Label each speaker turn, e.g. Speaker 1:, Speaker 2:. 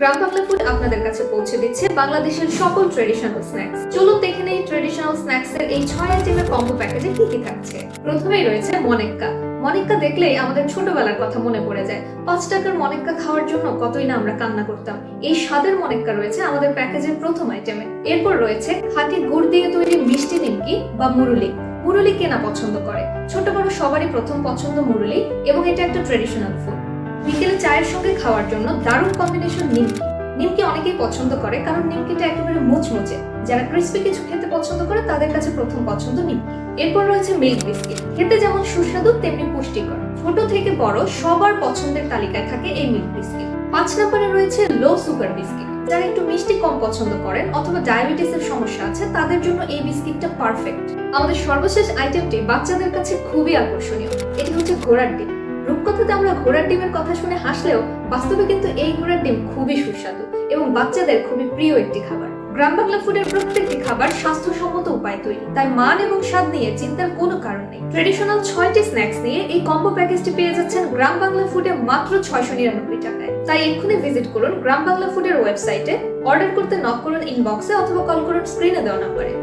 Speaker 1: গ্রাম Bangla food আপনাদের কাছে পৌঁছে দিচ্ছে বাংলাদেশের সকল ট্রেডিশনাল স্ন্যাক্স। চলুন দেখে নেই ট্রেডিশনাল স্ন্যাক্স এর এই 6 আইটেমের কম্বো প্যাকেজে কি কি থাকছে। প্রথমেই রয়েছে মনেক্কা। মনেক্কা দেখলেই আমাদের ছোটবেলার কথা মনে পড়ে যায়। 5 টাকার মনেক্কা খাওয়ার জন্য কতই না আমরা কান্না করতাম। এই স্বাদের মনেক্কা রয়েছে আমাদের প্যাকেজের প্রথম আইটেমে। এরপর রয়েছে খাঁটি গুড় দিয়ে তৈরি মিষ্টি নিমকি বা মুরুলি। মুরুলি কেনা পছন্দ করে, ছোট বড় সবারই প্রথম পছন্দ মুরুলি এবং এটা একটা ট্রেডিশনাল ফুড। বিকেলে চায়ের সঙ্গে খাওয়ার জন্য দারুণ কম্বিনেশন নিমকি। নিমকি অনেকেই পছন্দ করে কারণ নিমকিটা একেবারে মুচমুচে। যারা ক্রিস্পি কিছু খেতে পছন্দ করে তাদের কাছে প্রথম পছন্দ নিমকি। এরপর রয়েছে মিল্ক বিস্কিট। খেতে যেমন সুস্বাদু তেমনি পুষ্টিকর। ছোট থেকে বড় সবার পছন্দের তালিকায় থাকে এই মিল্ক বিস্কিট। 5 নম্বরে রয়েছে লো সুগার বিস্কিট। যারা একটু মিষ্টি কম পছন্দ করেন অথবা ডায়াবেটিসের সমস্যা আছে তাদের জন্য এই বিস্কিটটা পারফেক্ট। আমাদের সর্বশেষ আইটেমটি বাচ্চাদের কাছে খুবই আকর্ষণীয়। এটি হচ্ছে ঘোড়ার ডিম। রূপকথাতে আমরা ঘোড়ার ডিমের কথা শুনে হাসলেও বাস্তবে কিন্তু এই ঘোড়ার ডিম খুবই সুস্বাদু এবং বাচ্চাদের খুবই প্রিয় একটি খাবার। গ্রাম বাংলা ফুডের প্রত্যেকটি খাবার স্বাস্থ্যসম্মত উপায় তৈরি, তাই মান এবং স্বাদ নিয়ে চিন্তার কোনো কারণ নেই। ট্রেডিশনাল 6টি স্ন্যাক্স নিয়ে এই কম্বো প্যাকেজটি পেয়ে যাচ্ছেন গ্রাম বাংলা ফুডে মাত্র 699 টাকায়। তাই এক্ষুনি ভিজিট করুন গ্রাম বাংলা ফুডের ওয়েবসাইটে, অর্ডার করতে নক করুন ইনবক্সে অথবা কল করুন স্ক্রিনে দেওয়া নম্বরে।